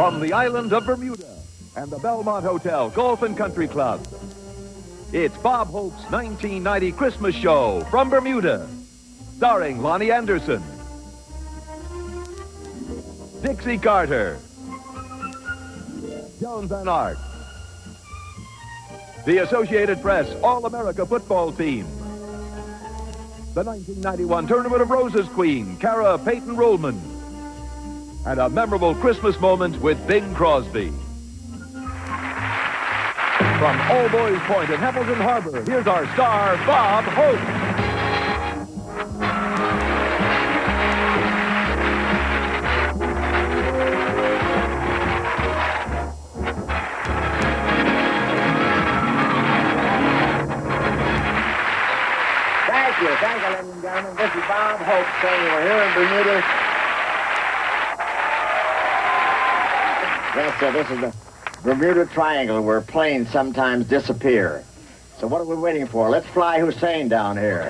from the island of Bermuda and the Belmont Hotel Golf and Country Club. It's Bob Hope's 1990 Christmas show from Bermuda, starring Loni Anderson, Dixie Carter, Joan Van Ark, the Associated Press All-America football team, the 1991 Tournament of Roses queen, Cara Peyton Rollman, and a memorable Christmas moment with Bing Crosby. From Albuoy Point in Hamilton Harbor, here's our star, Bob Hope. Thank you, ladies and gentlemen. This is Bob Hope saying we're here in Bermuda. Yes, sir, this is the Bermuda Triangle where planes sometimes disappear. So what are we waiting for? Let's fly Hussein down here.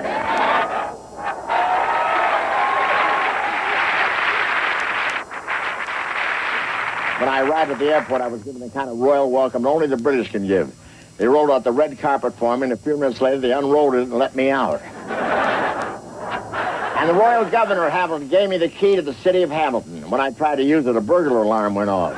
When I arrived at the airport, I was given the kind of royal welcome only the British can give. They rolled out the red carpet for me, and a few minutes later, they unrolled it and let me out. And the royal governor of Hamilton gave me the key to the city of Hamilton. When I tried to use it, a burglar alarm went off.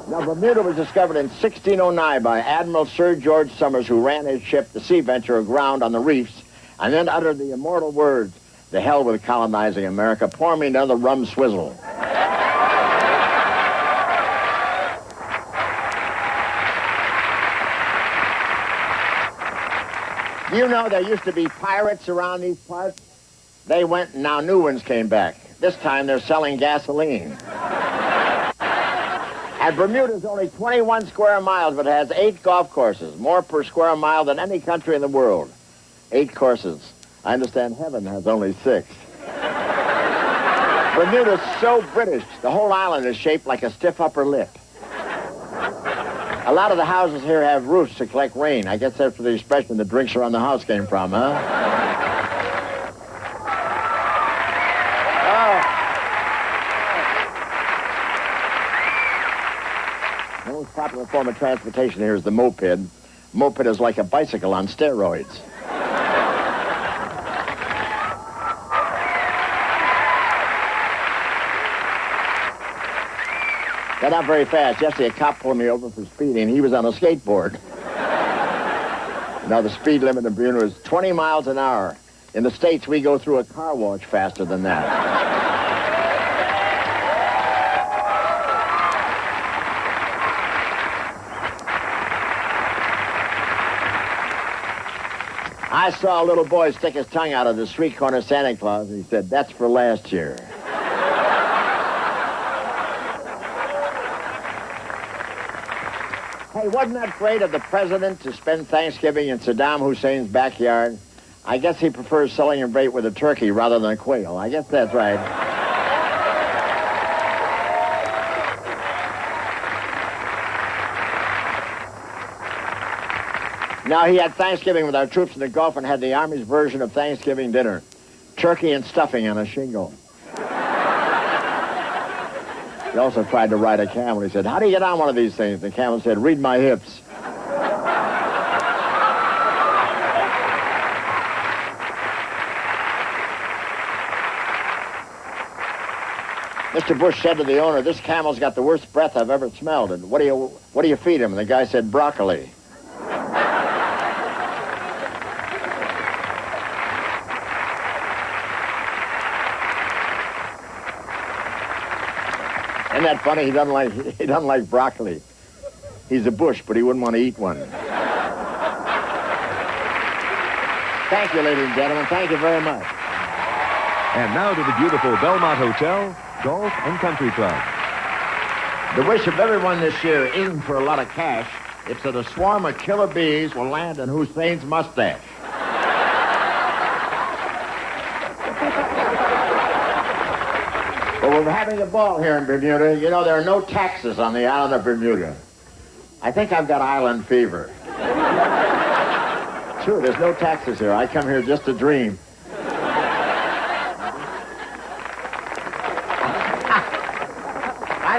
Now, Bermuda was discovered in 1609 by Admiral Sir George Somers, who ran his ship, the Sea Venture, aground on the reefs, and then uttered the immortal words, "The hell with colonizing America, pour me another rum swizzle." You know there used to be pirates around these parts? They went and now new ones came back. This time they're selling gasoline. And Bermuda's only 21 square miles, but it has 8 golf courses, more per square mile than any country in the world. 8 courses. I understand heaven has only 6. Bermuda's so British, the whole island is shaped like a stiff upper lip. A lot of the houses here have roofs to collect rain. I guess that's where the expression "the drinks around the house" came from, huh? The most popular form of transportation here is the moped. Moped is like a bicycle on steroids. Got out very fast. Yesterday, a cop pulled me over for speeding. He was on a skateboard. Now, the speed limit in Bermuda is 20 miles an hour. In the States, we go through a car wash faster than that. I saw a little boy stick his tongue out of the street corner Santa Claus, and he said, "That's for last year." Hey, wasn't that great of the president to spend Thanksgiving in Saddam Hussein's backyard? I guess he prefers celebrating with a turkey rather than a quail. I guess that's right. Now, he had Thanksgiving with our troops in the Gulf and had the Army's version of Thanksgiving dinner. Turkey and stuffing on a shingle. He also tried to ride a camel. He said, "How do you get on one of these things?" The camel said, "Read my hips." Mr. Bush said to the owner, "This camel's got the worst breath I've ever smelled. And what do you feed him?" And the guy said, "Broccoli." Isn't that funny? He doesn't like broccoli. He's a Bush, but he wouldn't want to eat one. Thank you, ladies and gentlemen. Thank you very much. And now to the beautiful Belmont Hotel Golf and Country Club. The wish of everyone this year isn't for a lot of cash. It's that a swarm of killer bees will land on Hussein's mustache. But we're having a ball here in Bermuda. You know, there are no taxes on the island of Bermuda. I think I've got island fever. True, there's no taxes here. I come here just to dream.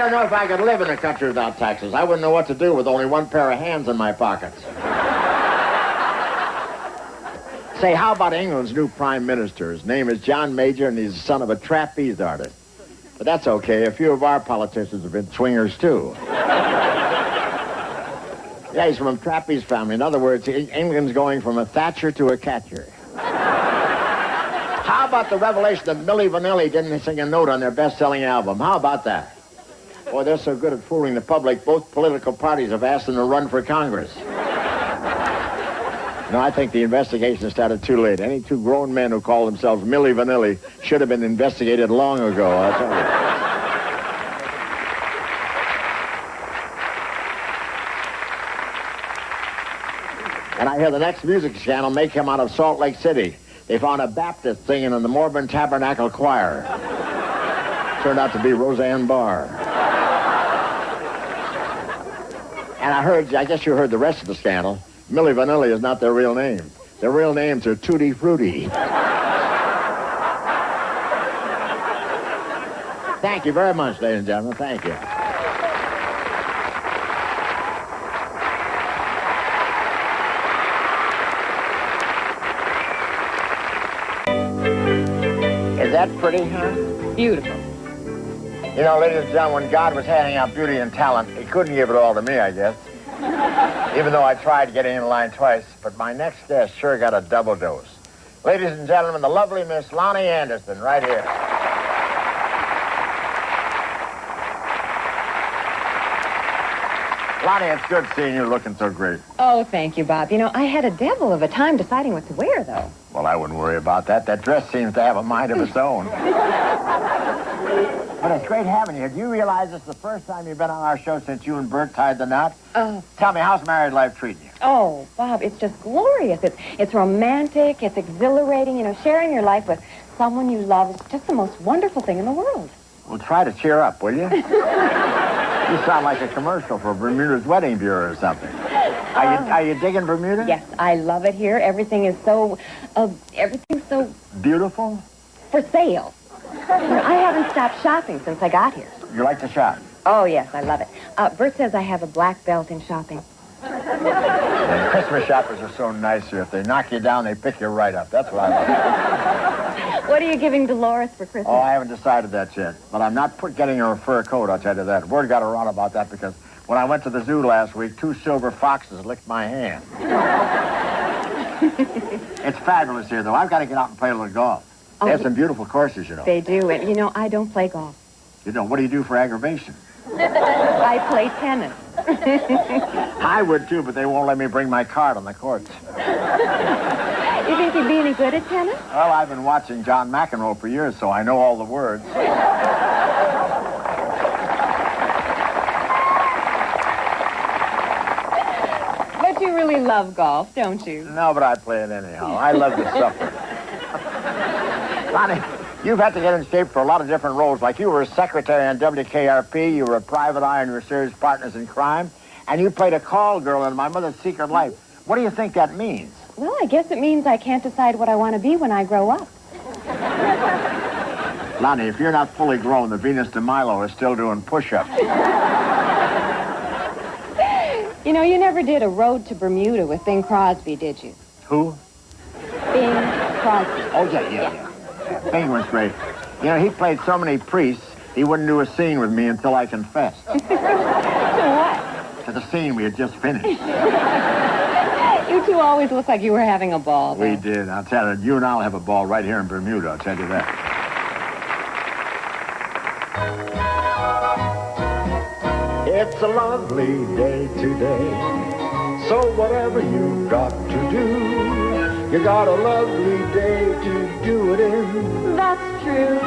I don't know if I could live in a country without taxes. I wouldn't know what to do with only one pair of hands in my pockets. Say, how about England's new prime minister? His name is John Major, and he's the son of a trapeze artist. But that's okay. A few of our politicians have been swingers, too. Yeah, he's from a trapeze family. In other words, England's going from a Thatcher to a catcher. How about the revelation that Milli Vanilli didn't sing a note on their best-selling album? How about that? Boy, they're so good at fooling the public, both political parties have asked them to run for Congress. No, I think the investigation started too late. Any two grown men who call themselves Milli Vanilli should have been investigated long ago, I'll tell you. And I hear the next music channel may come out of Salt Lake City. They found a Baptist singing in the Mormon Tabernacle Choir. Turned out to be Roseanne Barr. And I guess you heard the rest of the scandal. Milli Vanilli is not their real name. Their real names are Tutti Frutti. Thank you very much, ladies and gentlemen. Thank you. Is that pretty, huh? Beautiful. You know, ladies and gentlemen, when God was handing out beauty and talent, he couldn't give it all to me, I guess. Even though I tried getting in line twice, but my next guest sure got a double dose. Ladies and gentlemen, the lovely Miss Loni Anderson, right here. Loni, it's good seeing you looking so great. Oh, thank you, Bob. You know, I had a devil of a time deciding what to wear, though. Well, I wouldn't worry about that. That dress seems to have a mind of its own. But it's great having you. Do you realize it's the first time you've been on our show since you and Bert tied the knot? Tell me, how's married life treating you? Oh, Bob, it's just glorious. It's romantic. It's exhilarating. You know, sharing your life with someone you love is just the most wonderful thing in the world. Well, try to cheer up, will you? You sound like a commercial for Bermuda's Wedding Bureau or something. Are you digging Bermuda? Yes, I love it here. Everything's so beautiful? For sale. You know, I haven't stopped shopping since I got here. You like to shop? Oh, yes, I love it. Bert says I have a black belt in shopping. The Christmas shoppers are so nice here. If they knock you down, they pick you right up. That's what I love. What are you giving Dolores for Christmas? Oh, I haven't decided that yet. But I'm not getting her a fur coat, I'll tell you that. Word got around about that because when I went to the zoo last week, 2 silver foxes licked my hand. It's fabulous here, though. I've got to get out and play a little golf. They have some beautiful courses, you know. They do. And, you know, I don't play golf. You don't? What do you do for aggravation? I play tennis. I would, too, but they won't let me bring my cart on the courts. You think you'd be any good at tennis? Well, I've been watching John McEnroe for years, so I know all the words. But you really love golf, don't you? No, but I play it anyhow. I love to suffer. Loni, you've had to get in shape for a lot of different roles. Like you were a secretary on WKRP, you were a private eye on your series Partners in Crime, and you played a call girl in My Mother's Secret Life. What do you think that means? Well, I guess it means I can't decide what I want to be when I grow up. Loni, if you're not fully grown, the Venus de Milo is still doing push-ups. You know, you never did a road to Bermuda with Bing Crosby, did you? Who? Bing Crosby. Oh, yeah. Bing was great. You know, he played so many priests, he wouldn't do a scene with me until I confessed. To what? To the scene we had just finished. You two always look like you were having a ball, though. We did. I'll tell you, you and I'll have a ball right here in Bermuda, I'll tell you that. It's a lovely day today, so whatever you've got to do, you got a lovely day to do it in. That's true.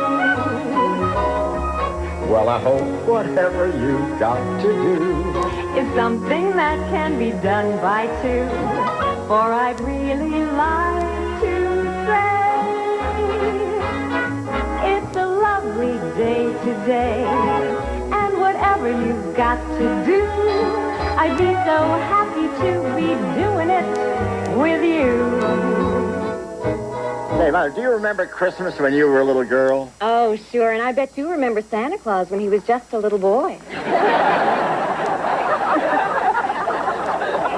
Well, I hope whatever you've got to do is something that can be done by 2, for I'd really like to say it's a lovely day today, and whatever you've got to do, I'd be so happy to be doing it with you. Say, Mother, do you remember Christmas when you were a little girl? Oh, sure, and I bet you remember Santa Claus when he was just a little boy.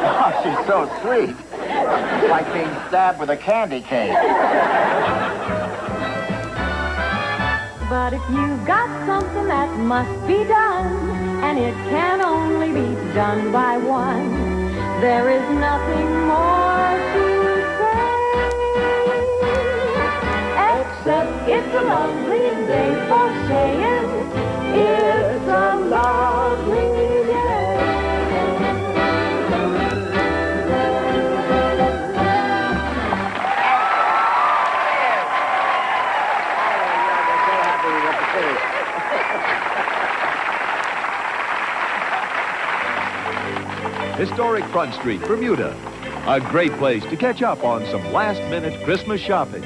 Oh, she's so sweet. It's like being stabbed with a candy cane. But if you've got something that must be done, and it can only be done by one, there is nothing more to say, except it's a lovely day for saying, it's a lovely day. Historic Front Street, Bermuda. A great place to catch up on some last-minute Christmas shopping.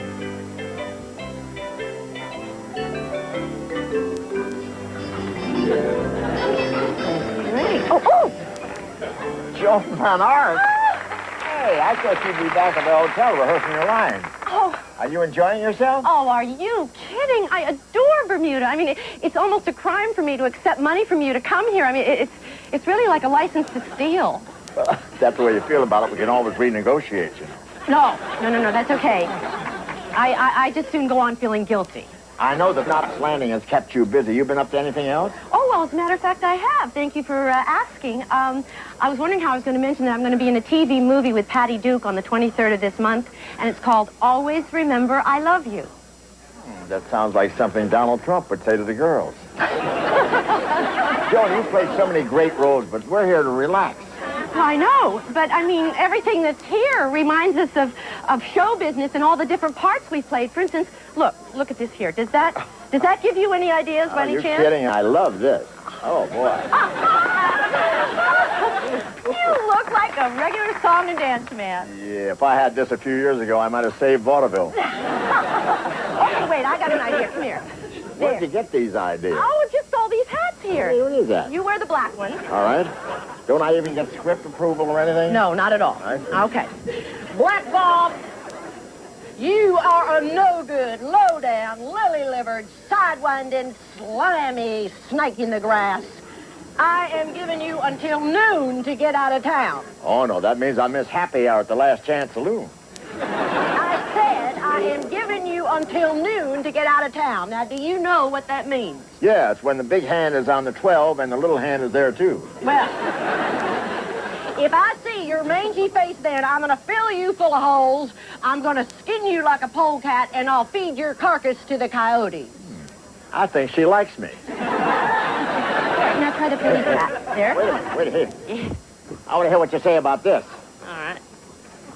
Great. Oh! Joan Van Ark. Hey, I thought you'd be back at the hotel rehearsing your lines. Oh, Are you enjoying yourself? oh, are you kidding? I adore Bermuda. I mean, it's almost a crime for me to accept money from you to come here. I mean, it's really like a license to steal. Well, if that's the way you feel about it, we can always renegotiate, you know. No, that's okay. I just soon go on feeling guilty. I know that Knott's Landing has kept you busy. You been up to anything else? Oh, well, as a matter of fact, I have. Thank you for asking. I was wondering how I was going to mention that I'm going to be in a TV movie with Patty Duke on the 23rd of this month, and it's called Always Remember I Love You. That sounds like something Donald Trump would say to the girls. Joan, you played so many great roles, but we're here to relax. I know, but I mean, everything that's here reminds us of show business and all the different parts we've played. For instance, look at this here. Does that give you any ideas by any you're chance? kidding. I love this. Oh, boy. You look like a regular song and dance man. Yeah, if I had this a few years ago, I might have saved vaudeville. Okay, wait, I got an idea. Come here. Where'd you get these ideas? Oh, just all these hats here. Hey, what is that? You wear the black one. All right. Don't I even get script approval or anything? No, not at all. I see. Okay. Black Bob, you are a no-good, low-down, lily-livered, sidewinding, slimy snake in the grass. I am giving you until noon to get out of town. Oh, no, that means I miss happy hour at the Last Chance Saloon. I said I am giving you until noon to get out of town. Now, do you know what that means? Yeah, it's when the big hand is on the 12 and the little hand is there, too. Well, if I see your mangy face then, I'm going to fill you full of holes, I'm going to skin you like a polecat, and I'll feed your carcass to the coyotes. I think she likes me. Now try the pretty cat. There. Wait here. I want to hear what you say about this. All right.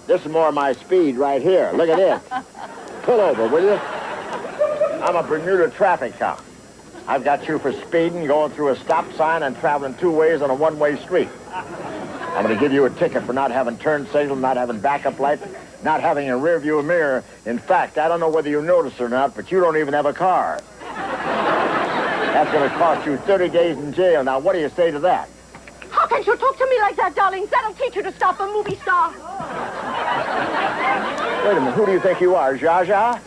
This is more my speed right here. Look at this. Pull over, will you? I'm a Bermuda traffic cop. I've got you for speeding, going through a stop sign, and traveling two ways on a one-way street. I'm going to give you a ticket for not having turn signal, not having backup lights, not having a rear-view mirror. In fact, I don't know whether you noticed or not, but you don't even have a car. That's going to cost you 30 days in jail. Now, what do you say to that? How can you talk to me like that, darling? That'll teach you to stop a movie star. Wait a minute, who do you think you are, Zsa Zsa?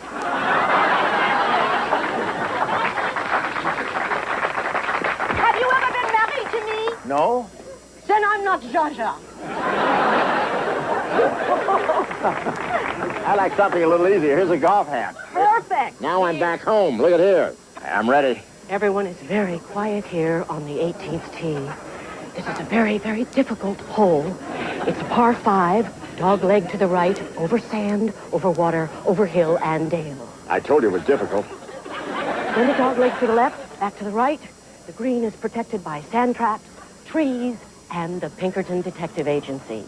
Have you ever been married to me? No? Then I'm not Zsa Zsa. I like something a little easier. Here's a golf hat. Perfect. Now I'm back home. Look at here. I'm ready. Everyone is very quiet here on the 18th tee. This is a very, very difficult hole. It's a par 5, dog leg to the right, over sand, over water, over hill and dale. I told you it was difficult. Then the dog leg to the left, back to the right. The green is protected by sand traps, trees, and the Pinkerton Detective Agency.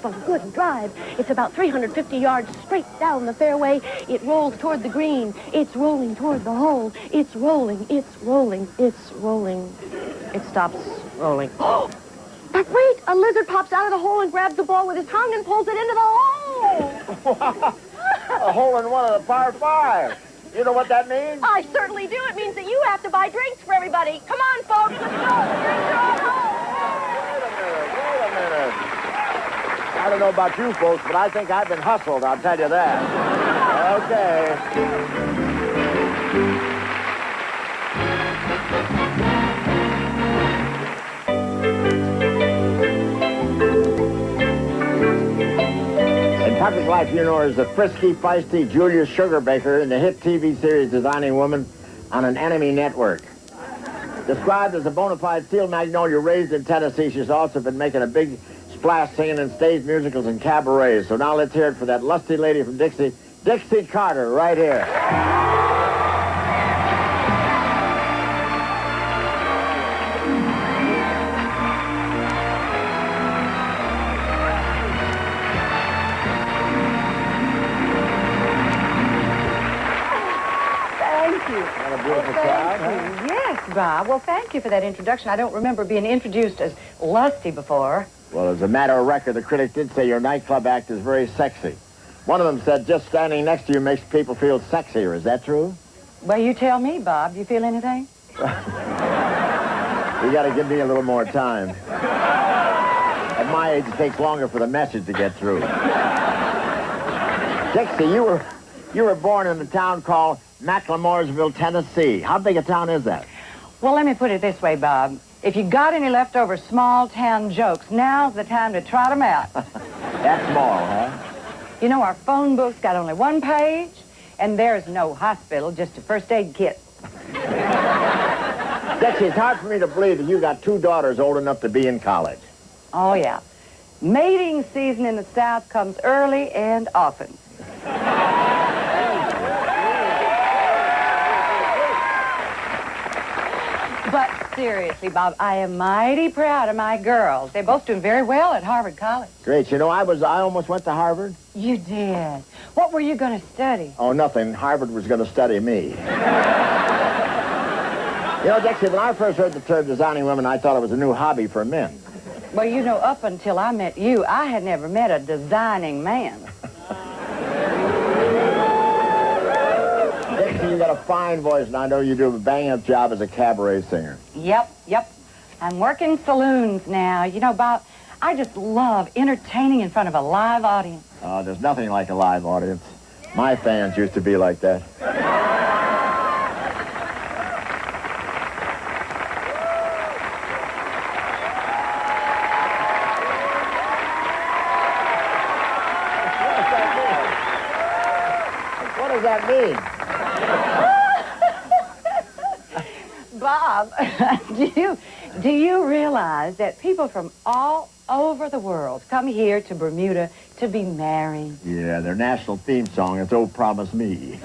A good drive. It's about 350 yards straight down the fairway. It rolls toward the green. It's rolling toward the hole. It's rolling. It's rolling. It's rolling. It stops rolling. Oh! But wait! A lizard pops out of the hole and grabs the ball with his tongue and pulls it into the hole. A hole in one of the par 5. You know what that means? I certainly do. It means that you have to buy drinks for everybody. Come on, folks. Let's go. Drinks are on hold. Wait a minute. I I don't know about you folks, but I think I've been hustled, I'll tell you that. In public life, you know her as the frisky, feisty Julia Sugarbaker in the hit TV series Designing Woman on an enemy network. Described as a bona fide steel magnolia raised in Tennessee, she's also been making a big splash singing in stage musicals and cabarets. So now let's hear it for that lusty lady from Dixie, Dixie Carter, right here. Thank you. What a beautiful crowd, huh? Yes, Bob. Well, thank you for that introduction. I don't remember being introduced as lusty before. Well, as a matter of record, the critic did say your nightclub act is very sexy. One of them said just standing next to you makes people feel sexier. Is that true? Well, you tell me, Bob. You feel anything? You got to give me a little more time. At my age, it takes longer for the message to get through. Dixie, you were born in a town called McLemoresville, Tennessee. How big a town is that? Well, let me put it this way, Bob. If you got any leftover small-town jokes, now's the time to trot them out. That's small, huh? You know, our phone book's got only one page, and there's no hospital, just a first aid kit. Dixie, it's hard for me to believe that you got two daughters old enough to be in college. Oh, yeah. Mating season in the South comes early and often. But seriously, Bob, I am mighty proud of my girls. They're both doing very well at Harvard College. Great. You know, I almost went to Harvard. You did. What were you going to study? Oh, nothing. Harvard was going to study me. You know, Dixie, when I first heard the term designing women, I thought it was a new hobby for men. Well, you know, up until I met you, I had never met a designing man. Dixie, you got a fine voice, and I know you do a bang-up job as a cabaret singer. Yep. I'm working saloons now. You know, Bob, I just love entertaining in front of a live audience. Oh, there's nothing like a live audience. My fans used to be like that. What does that mean? Bob, do you realize that people from all over the world come here to Bermuda to be married? Yeah, their national theme song is "Oh, Promise Me."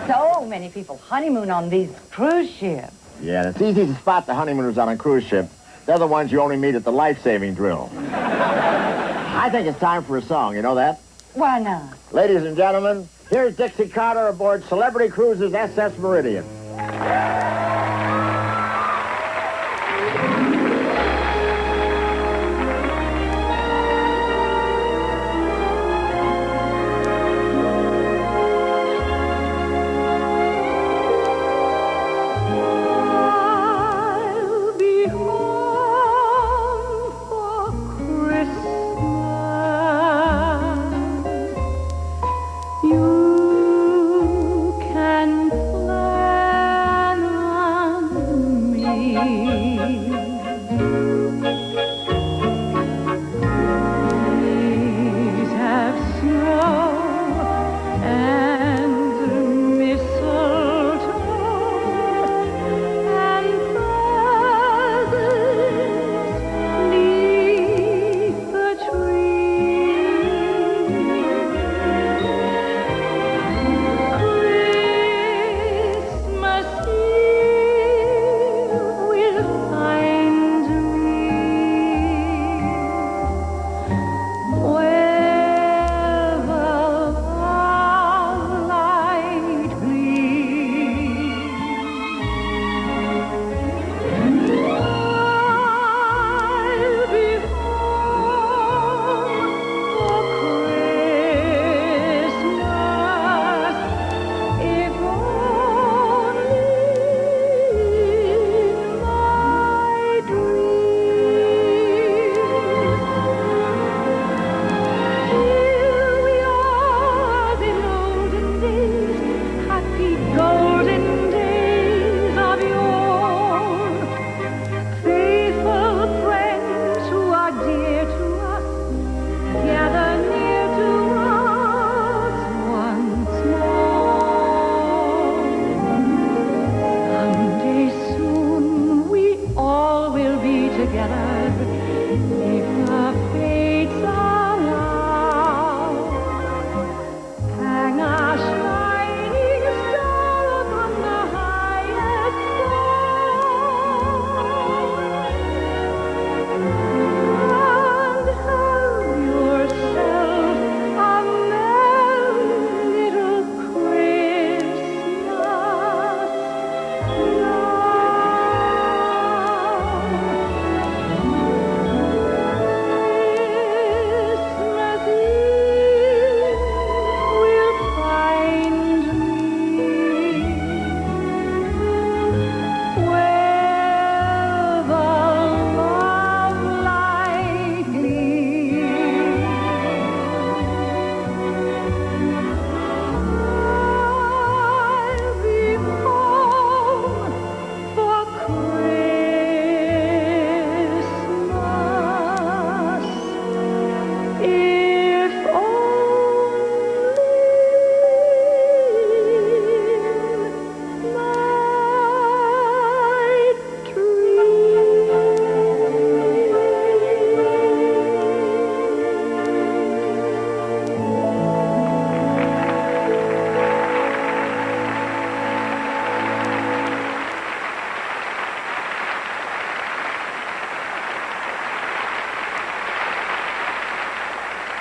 So many people honeymoon on these cruise ships. Yeah, it's easy to spot the honeymooners on a cruise ship. They're the ones you only meet at the life-saving drill. I think it's time for a song, you know that? Why not? Ladies and gentlemen, here's Dixie Carter aboard Celebrity Cruises S.S.Meridian. I'll be home for Christmas. You can plan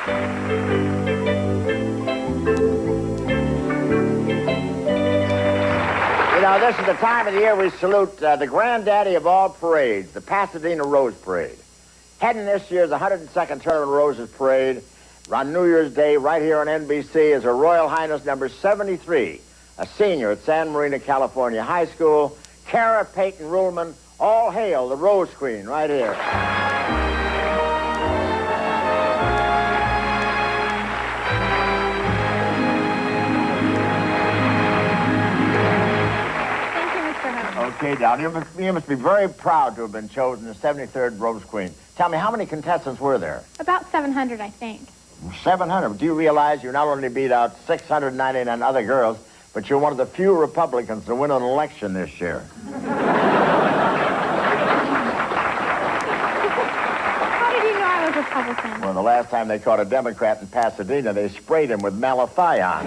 You know, this is the time of the year we salute the granddaddy of all parades, the Pasadena Rose Parade. Heading this year's 102nd Tournament of Roses Parade on New Year's Day right here on NBC is Her Royal Highness number 73, a senior at San Marino, California High School, Cara Peyton Ruhlman. All hail the Rose Queen right here. Okay, Down, you must be very proud to have been chosen the 73rd Rose Queen. Tell me, how many contestants were there? About 700, I think. 700. Do you realize you not only beat out 699 other girls, but you're one of the few Republicans to win an election this year? How did you know I was Republican? Well, the last time they caught a Democrat in Pasadena, they sprayed him with malathion.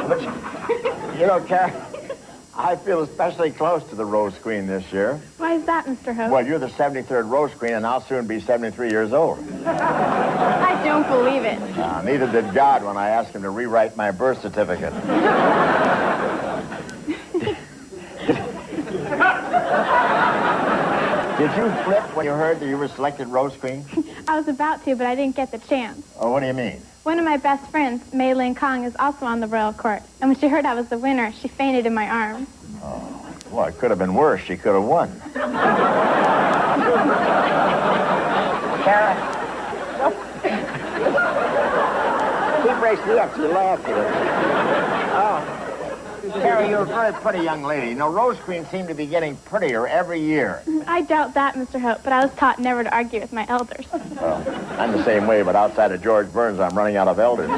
But, you know, Cara, I feel especially close to the Rose Queen this year. Why is that, Mr. Hope? Well, you're the 73rd Rose Queen, and I'll soon be 73 years old. I don't believe it. Neither did God when I asked him to rewrite my birth certificate. Did you flip when you heard that you were selected Rose Queen? I was about to, but I didn't get the chance. Oh, what do you mean? One of my best friends, Mei Lin Kong, is also on the royal court. And when she heard I was the winner, she fainted in my arms. Oh, well, it could have been worse. She could have won. Cara, keep racing me up so you laugh at it. Oh. Cara, you're a very pretty young lady. You know, Rose Queen seem to be getting prettier every year. I doubt that, Mr. Hope, but I was taught never to argue with my elders. Well, I'm the same way, but outside of George Burns, I'm running out of elders.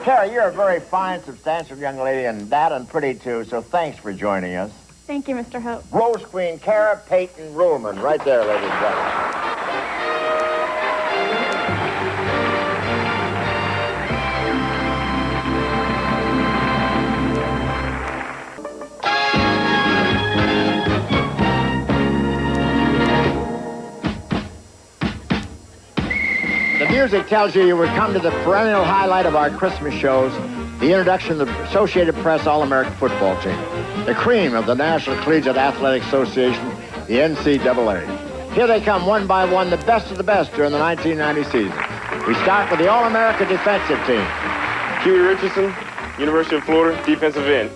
Cara, you're a very fine, substantial young lady, and that and pretty, too, so thanks for joining us. Thank you, Mr. Hope. Rose Queen Cara Peyton Ruhlman, right there, ladies and gentlemen. The music tells you would come to the perennial highlight of our Christmas shows, the introduction of the Associated Press All-American Football Team, the cream of the National Collegiate Athletic Association, the NCAA. Here they come one by one, the best of the best during the 1990 season. We start with the All-America defensive team. Huey Richardson, University of Florida, defensive end.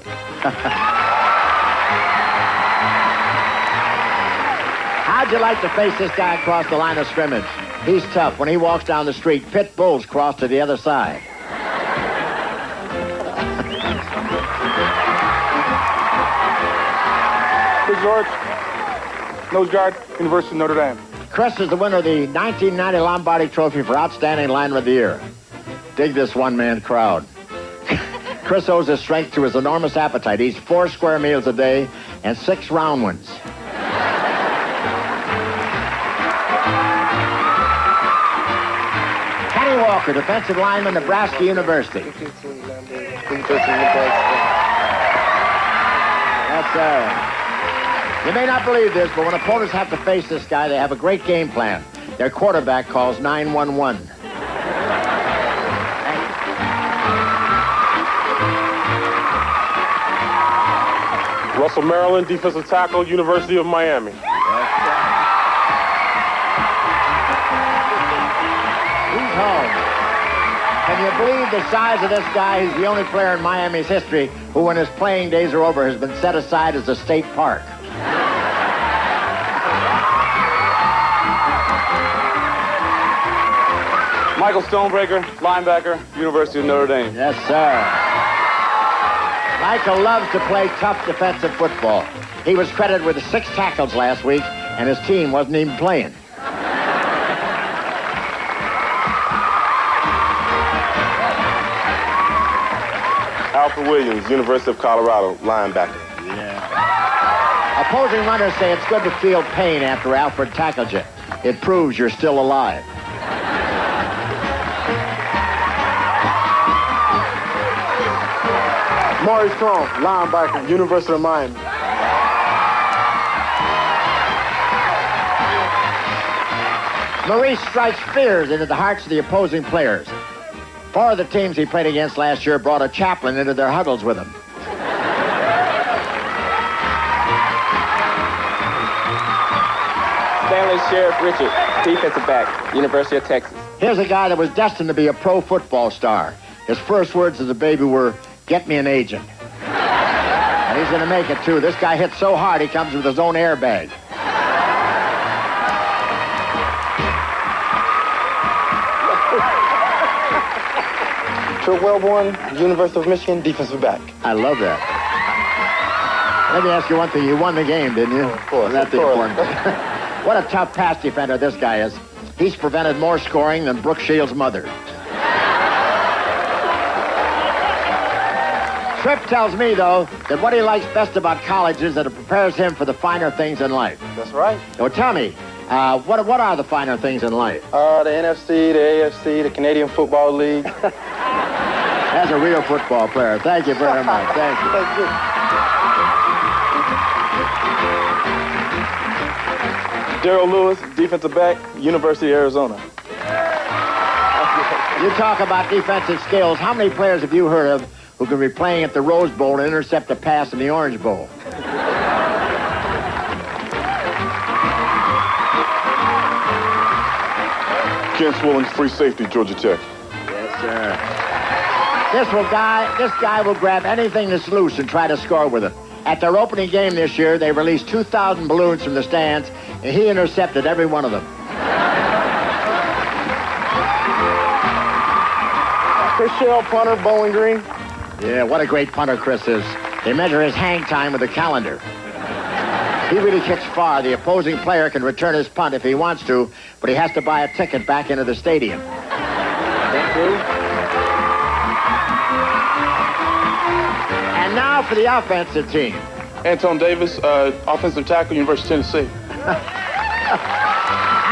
How'd you like to face this guy across the line of scrimmage? He's tough. When he walks down the street, pit bulls cross to the other side. Chris George, nose guard, University of Notre Dame. Chris is the winner of the 1990 Lombardi Trophy for Outstanding Lineman of the Year. Dig this one-man crowd. Chris owes his strength to his enormous appetite. He eats 4 square meals a day and 6 round ones. Kenny Walker, defensive lineman, Nebraska University. You may not believe this, but when opponents have to face this guy, they have a great game plan. Their quarterback calls 911. Russell Maryland, defensive tackle, University of Miami. He's home. Can you believe the size of this guy? He's the only player in Miami's history who, when his playing days are over, has been set aside as a state park. Michael Stonebreaker, linebacker, University of Notre Dame. Yes, sir. Michael loves to play tough defensive football. He was credited with 6 tackles last week, and his team wasn't even playing. Alfred Williams, University of Colorado, linebacker. Yeah. Opposing runners say it's good to feel pain after Alfred tackled you. It proves you're still alive. Maury Strong, linebacker, University of Miami. Maurice strikes fears into the hearts of the opposing players. 4 of the teams he played against last year brought a chaplain into their huddles with him. Stanley Sheriff Richard, defensive back, University of Texas. Here's a guy that was destined to be a pro football star. His first words as a baby were, "Get me an agent." And he's going to make it, too. This guy hits so hard, he comes with his own airbag. Trip Wellborn, University of Michigan, defensive back. I love that. Let me ask you one thing. You won the game, didn't you? Of course. That's the important thing. What a tough pass defender this guy is. He's prevented more scoring than Brooke Shields' mother. Tripp tells me, though, that what he likes best about college is that it prepares him for the finer things in life. That's right. So tell me, what are the finer things in life? The NFC, the AFC, the Canadian Football League. As a real football player. Thank you very much. Thank you. Thank you. Daryl Lewis, defensive back, University of Arizona. You talk about defensive skills. How many players have you heard of who can be playing at the Rose Bowl and intercept a pass in the Orange Bowl? Ken Swilling, free safety, Georgia Tech. Yes, sir. This guy will grab anything that's loose and try to score with it. At their opening game this year, they released 2,000 balloons from the stands, and he intercepted every one of them. Chris Shell, punter, Bowling Green. Yeah, what a great punter Chris is. They measure his hang time with a calendar. He really kicks far. The opposing player can return his punt if he wants to, but he has to buy a ticket back into the stadium. Thank you. And now for the offensive team. Anton Davis, offensive tackle, University of Tennessee.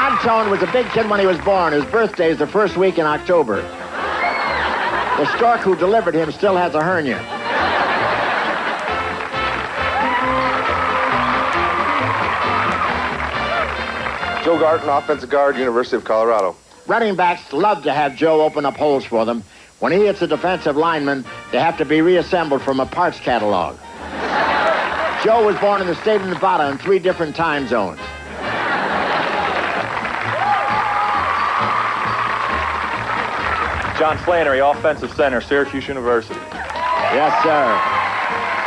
Anton was a big kid when he was born. His birthday is the first week in October. The stork who delivered him still has a hernia. Joe Garton, offensive guard, University of Colorado. Running backs love to have Joe open up holes for them. When he hits a defensive lineman, they have to be reassembled from a parts catalog. Joe was born in the state of Nevada in 3 different time zones. John Flannery, offensive center, Syracuse University. Yes, sir.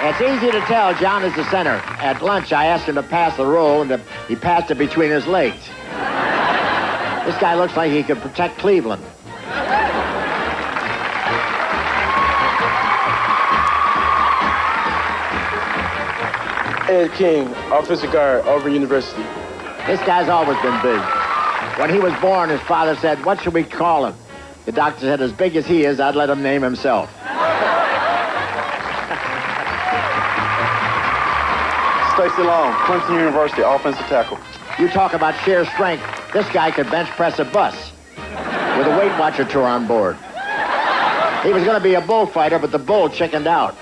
It's easy to tell John is the center. At lunch, I asked him to pass the roll, and he passed it between his legs. This guy looks like he could protect Cleveland. Ed King, offensive guard, Auburn University. This guy's always been big. When he was born, his father said, "What should we call him?" The doctor said, "As big as he is, I'd let him name himself." Stacy Long, Clemson University, offensive tackle. You talk about sheer strength. This guy could bench press a bus with a Weight Watcher tour on board. He was going to be a bullfighter, but the bull chickened out.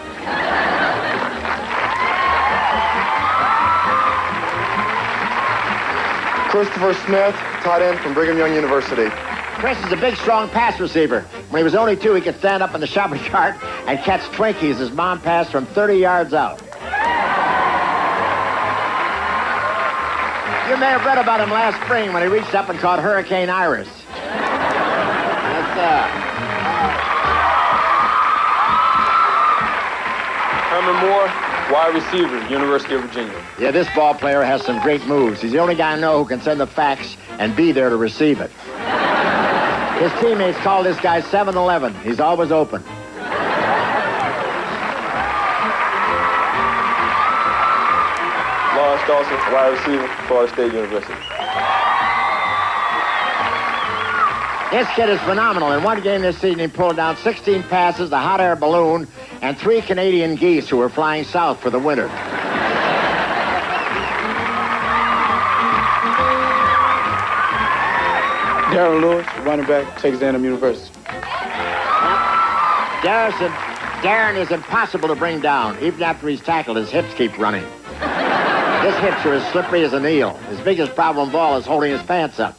Christopher Smith, tight end from Brigham Young University. Chris is a big, strong pass receiver. When he was only 2, he could stand up in the shopping cart and catch Twinkies as Mom passed from 30 yards out. You may have read about him last spring when he reached up and caught Hurricane Iris. Herman Moore, wide receiver, University of Virginia. Yeah, this ball player has some great moves. He's the only guy I know who can send the fax and be there to receive it. His teammates call this guy 7-Eleven. He's always open. Lawrence Dawson, wide receiver, Florida State University. This kid is phenomenal. In one game this season, he pulled down 16 passes, a hot air balloon, and 3 Canadian geese who were flying south for the winter. Darren Lewis, running back, Texas A&M University. Darren is impossible to bring down. Even after he's tackled, his hips keep running. His hips are as slippery as an eel. His biggest problem of all is holding his pants up.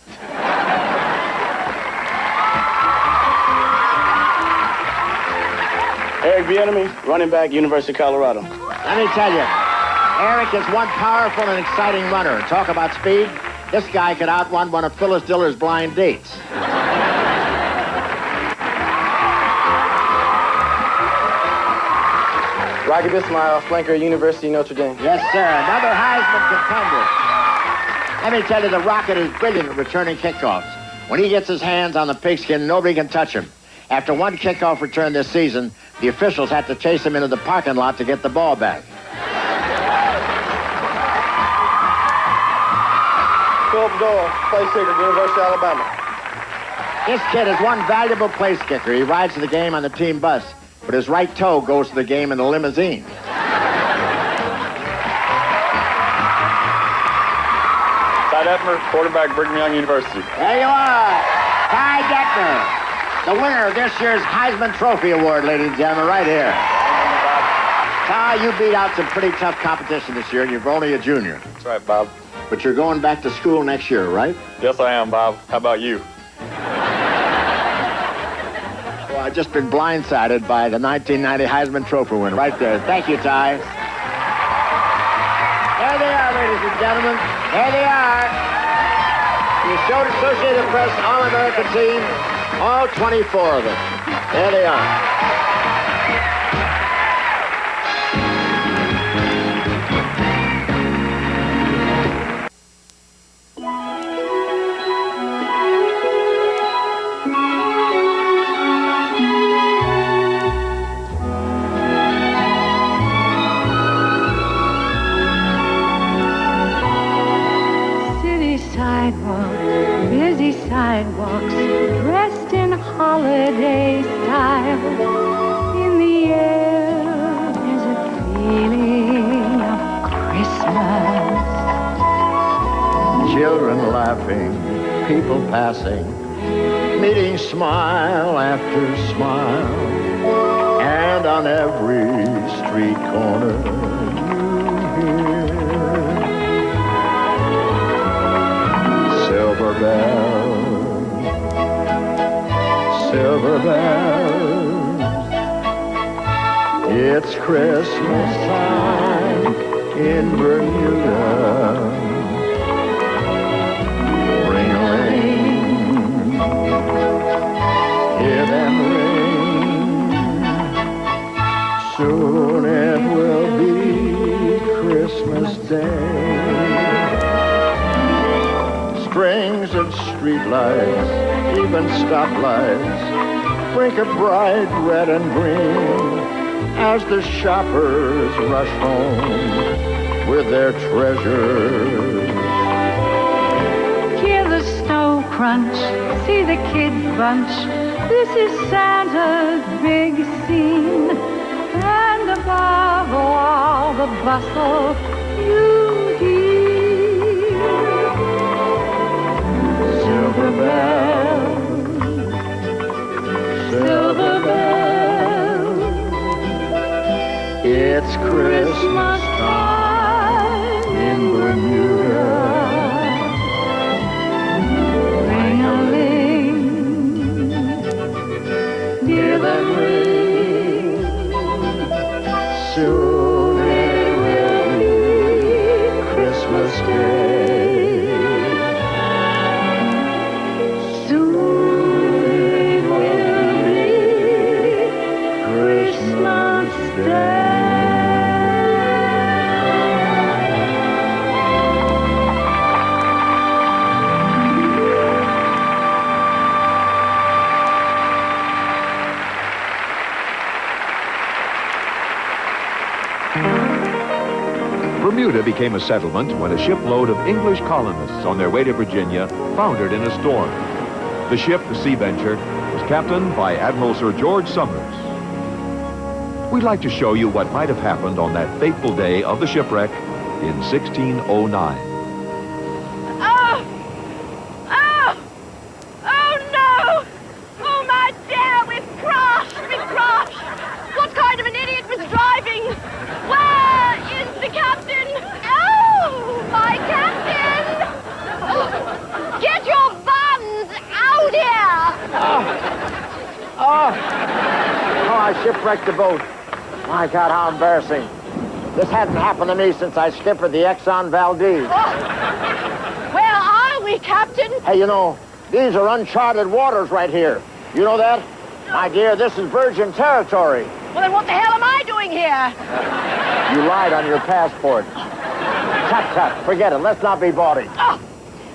Eric Bieniemy, running back, University of Colorado. Let me tell you, Eric is one powerful and exciting runner. Talk about speed. This guy could outrun one of Phyllis Diller's blind dates. Rocky Bismail, flanker, University of Notre Dame. Yes, sir. Another Heisman contender. Let me tell you, the Rocket is brilliant at returning kickoffs. When he gets his hands on the pigskin, nobody can touch him. After one kickoff return this season, the officials had to chase him into the parking lot to get the ball back. Philip Doyle, place kicker, University of Alabama. This kid is one valuable place kicker. He rides to the game on the team bus, but his right toe goes to the game in the limousine. Ty Detmer, quarterback, Brigham Young University. There you are, Ty Detmer, the winner of this year's Heisman Trophy Award, ladies and gentlemen, right here. Ty, you beat out some pretty tough competition this year, and you're only a junior. That's right, Bob. But you're going back to school next year, right? Yes, I am, Bob. How about you? Well, I've just been blindsided by the 1990 Heisman Trophy winner right there. Thank you, Ty. There they are, ladies and gentlemen. There they are. The Associated Press All-American team, all 24 of them. There they are. Sidewalks dressed in holiday style. In the air there's a feeling of Christmas. Children laughing, people passing, meeting smile after smile. And on every street corner you hear silver bells. Silver bells, it's Christmas time in Bermuda. Ring-a-ling, hear them ring. Soon it will be Christmas Day. Strings of streetlights, even stoplights, blink a bright red and green as the shoppers rush home with their treasures. Hear the snow crunch, see the kids bunch. This is Santa's big scene. And above all the bustle, you hear silver bells, silver bells. It's Christmas time in Bermuda. Ring-a-ling, hear them ring. Soon it will be Christmas Day. Soon it will be Christmas Day. Bermuda became a settlement when a shipload of English colonists on their way to Virginia foundered in a storm. The ship, the Sea Venture, was captained by Admiral Sir George Somers. We'd like to show you what might have happened on that fateful day of the shipwreck in 1609. Oh no! Oh my dear, we've crashed! What kind shipwrecked the boat. My God, how embarrassing. This hadn't happened to me since I skippered the Exxon Valdez. Oh. Where are we, Captain? Hey, you know, these are uncharted waters right here. You know that? My dear, this is virgin territory. Well, then what the hell am I doing here? You lied on your passport. Tut, tut, forget it. Let's not be bawdy. Oh,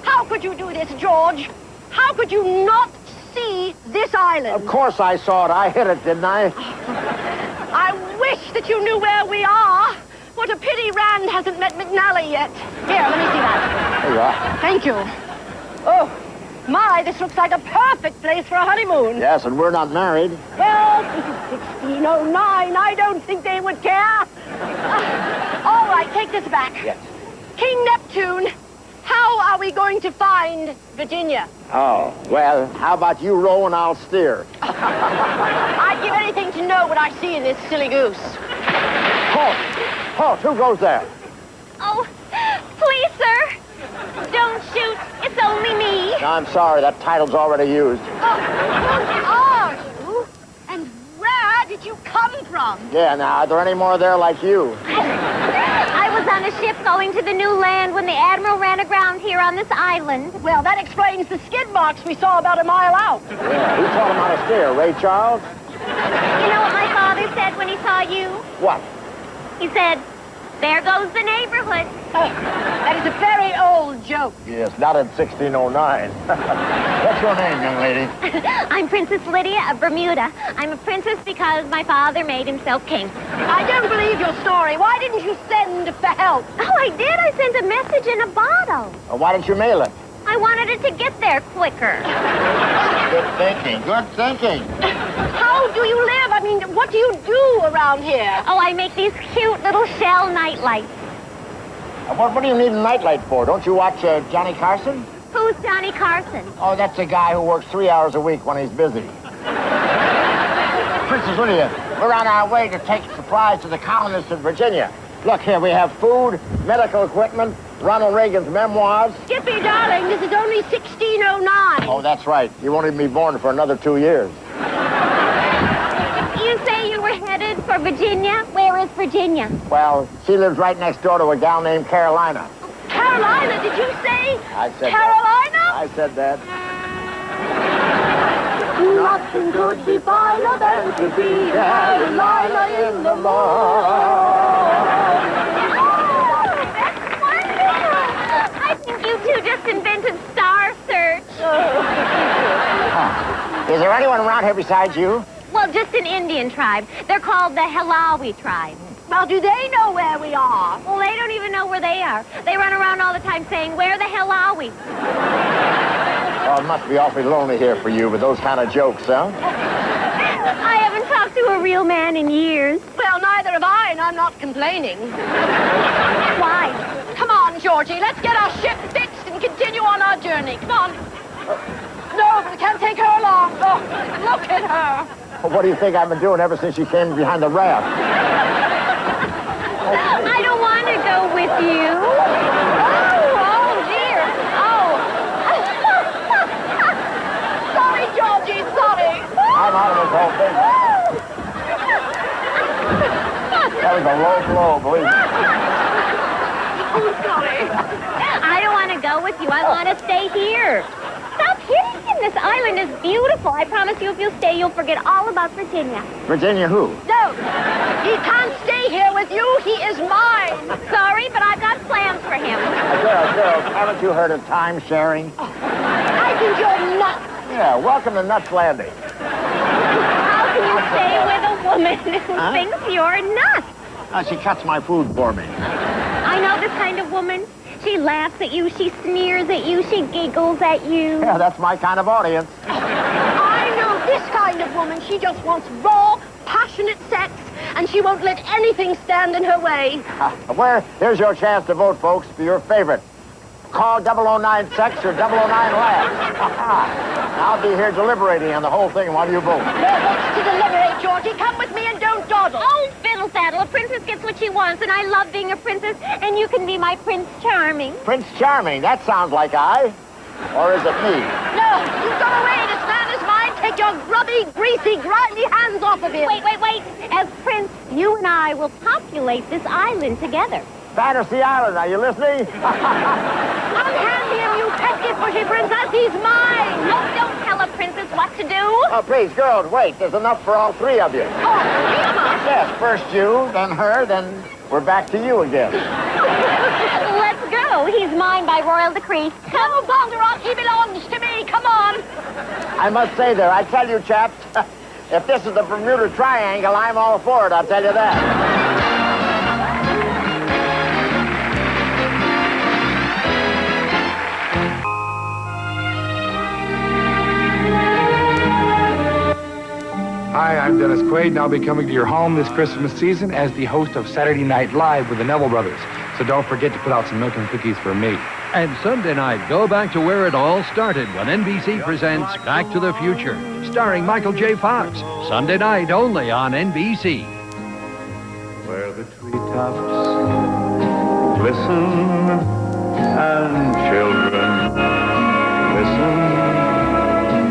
how could you do this, George? How could you not see this island? Of course I saw it. I hit it, didn't I? I wish that you knew where we are. What a pity Rand hasn't met McNally yet. Here, let me see that. There you are. Thank you. Oh, my, this looks like a perfect place for a honeymoon. Yes, and we're not married. Well, this is 1609. I don't think they would care. All right, take this back. Yes. King Neptune, how are we going to find Virginia? Oh, well, how about you row and I'll steer? I'd give anything to know what I see in this silly goose. Halt! Halt! Who goes there? Oh, please, sir. Don't shoot. It's only me. No, I'm sorry. That title's already used. Oh, who are you? And where did you come from? Yeah, now, are there any more there like you? I was on a ship going to the new land when the Admiral ran aground here on this island. Well, that explains the skid marks we saw about a mile out. Yeah, who taught him how to steer? Ray Charles? You know what my father said when he saw you? What? He said, "There goes the neighborhood." That is a very old joke. Yes, not in 1609. What's your name, young lady? I'm Princess Lydia of Bermuda. I'm a princess because my father made himself king. I don't believe your story. Why didn't you send for help? Oh, I did. I sent a message in a bottle. Why didn't you mail it? I wanted it to get there quicker. Good thinking. Good thinking. How do you live? I mean, what do you do around here? Oh, I make these cute little shell night lights. What do you need a nightlight for? Don't you watch Johnny Carson? Who's Johnny Carson? Oh, that's the guy who works 3 hours a week when he's busy. Princess Lydia, we're on our way to take supplies to the colonists in Virginia. Look here, we have food, medical equipment, Ronald Reagan's memoirs. Skippy, darling, this is only 1609. Oh, that's right. You won't even be born for another 2 years. You say you were headed for Virginia? Where is Virginia? Well, she lives right next door to a gal named Carolina. Carolina, did you say? I said Carolina? that. I said that. Nothing could be finer than to be Carolina in the morning. That's wonderful. I think you two just invented Star Search. Is there anyone around here besides you? Well, just an Indian tribe. They're called the Hilawi tribe. Well, do they know where we are? Well, they don't even know where they are. They run around all the time saying, "Where the hell are we?" Oh, it must be awfully lonely here for you with those kind of jokes, huh? I haven't talked to a real man in years. Well, neither have I, and I'm not complaining. Why? Come on, Georgie, let's get our ship fixed and continue on our journey. Come on. No, but we can't take her along. Oh, look at her. Well, what do you think I've been doing ever since you came behind the raft? I don't want to go with you. Oh, dear. Oh. Sorry, Georgie, sorry. I'm out of this whole thing. That was a low blow, believe me. Oh, sorry. I don't want to go with you. I want to stay here. Stop hitting him. This island is beautiful. I promise you, if you stay, you'll forget all about Virginia. Virginia who? No, he can't stay here with you. He is mine. Sorry, but I've got plans for him. Girls, haven't you heard of time sharing? I think you're nuts. Yeah, welcome to Nuts Landing. How can you stay with a woman who thinks you're nuts? She cuts my food for me. I know this kind of woman. She laughs at you, she sneers at you, she giggles at you. Yeah, that's my kind of audience. I know this kind of woman. She just wants raw, passionate sex, and she won't let anything stand in her way. Here's your chance to vote, folks, for your favorite. Call 009 Sex or 009 Laughs. I'll be here deliberating on the whole thing while you vote. There wants to deliberate, Georgie. Come with me and don't dawdle. Oh, fiddle faddle. A princess gets what she wants, and I love being a princess, and you can be my Prince Charming. Prince Charming, that sounds like I. Or is it me? No, you go away. This man is mine. Take your your grubby, greasy, grimy hands off of him. Wait. As Prince, you and I will populate this island together. Fantasy Island, are you listening? Unhand him, you pesky pushy princess. He's mine. Oh, don't tell a princess what to do. Oh, please, girls, wait. There's enough for all three of you. Oh, three of us? Yes, first you, then her, then we're back to you again. Let's go. He's mine by royal decree. No, Bonderock, he belongs to me. Come on. I must say there, I tell you, chaps, if this is the Bermuda Triangle, I'm all for it, I'll tell you that. Hi, I'm Dennis Quaid, and I'll be coming to your home this Christmas season as the host of Saturday Night Live with the Neville Brothers. So don't forget to put out some milk and cookies for me. And Sunday night, go back to where it all started when NBC presents Back to the Future, starring Michael J. Fox. Sunday night only on NBC. Where the treetops glisten and children listen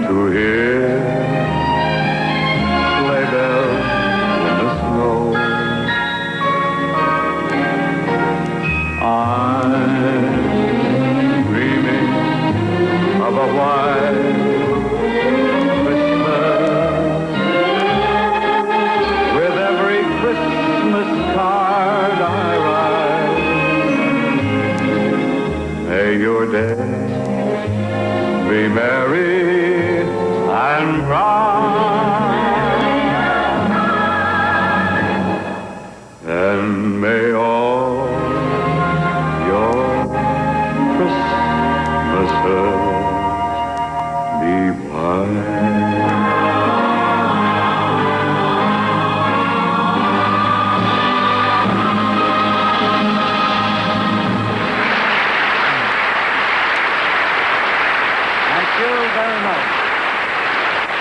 to hear sleigh bells in the snow. I'm dreaming of a white Christmas with every Christmas card I write. May your day be merry and bright, and may all your Christmases be bright. Thank you very much.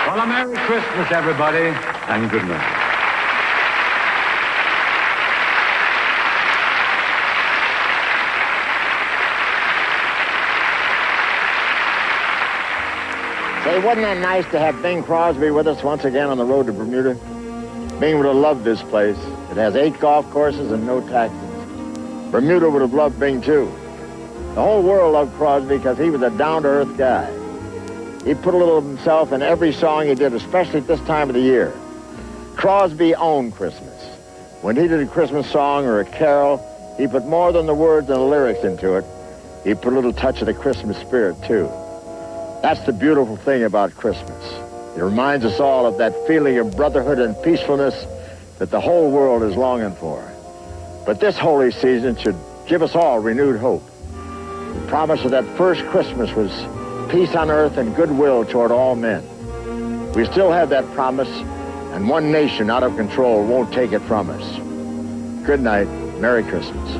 Well, a Merry Christmas, everybody, and good night. Say, wasn't that nice to have Bing Crosby with us once again on the road to Bermuda? Bing would have loved this place. It has 8 golf courses and no taxes. Bermuda would have loved Bing, too. The whole world loved Crosby because he was a down-to-earth guy. He put a little of himself in every song he did, especially at this time of the year. Crosby owned Christmas. When he did a Christmas song or a carol, he put more than the words and the lyrics into it. He put a little touch of the Christmas spirit, too. That's the beautiful thing about Christmas. It reminds us all of that feeling of brotherhood and peacefulness that the whole world is longing for. But this holy season should give us all renewed hope. The promise of that first Christmas was peace on earth and goodwill toward all men. We still have that promise, and one nation out of control won't take it from us. Good night. Merry Christmas.